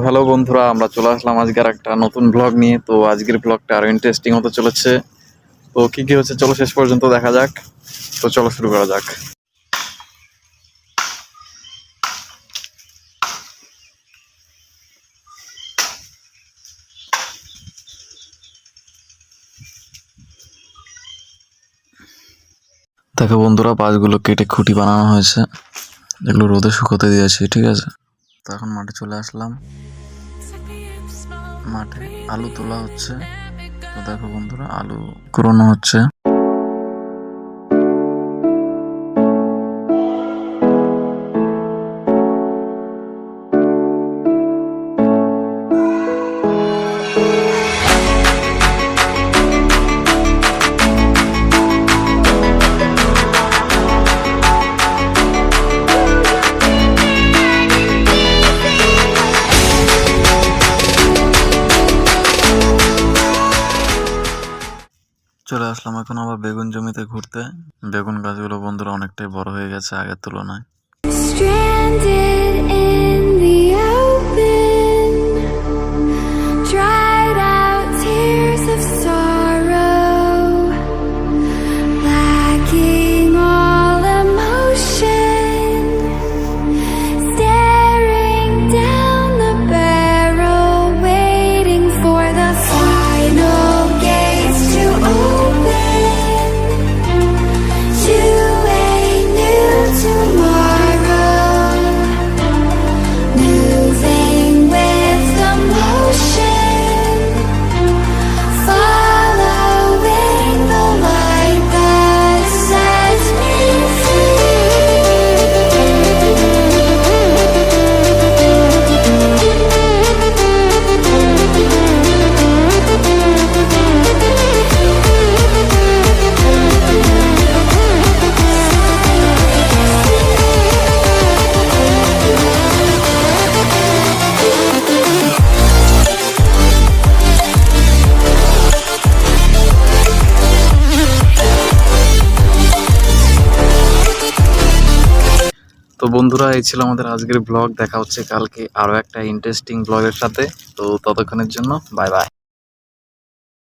Hello বন্ধুরা, আমরা চলে আসলাম আজকের একটা নতুন ব্লগ নিয়ে। তো আজকের ব্লগটা আরো ইন্টারেস্টিং হতে চলেছে। তো কি কি হচ্ছে চলো শেষ পর্যন্ত দেখা যাক। তো চলো শুরু করা যাক। দেখো বন্ধুরা, বাঁশগুলো কেটে খুঁটি বানানো হয়েছে, এগুলো রোদে শুকোতে দিয়েছি, ঠিক আছে। তো এখন মাঠে চলে আসলাম, মাঠে আলু তোলা হচ্ছে। তো দেখো বন্ধুরা, আলু কুড়ানো হচ্ছে। চলে আসলাম এখন আবার বেগুন জমিতে ঘুরতে। বেগুন গাছগুলো বন্ধুরা অনেকটাই বড় হয়ে গেছে আগের তুলনায়। Stranded in the open, dried out tears of sorrow, lacking all emotion, staring down the barrel, waiting for the final gates to open to a new tomorrow. Moving with the motion, following the light that sets me তো বন্ধুরা, এই ছিল আমাদের আজকের blog. দেখা হচ্ছে কালকে আরো একটা ইন্টারেস্টিং ব্লগের সাথে। তো ততক্ষণের জন্য বাই বাই।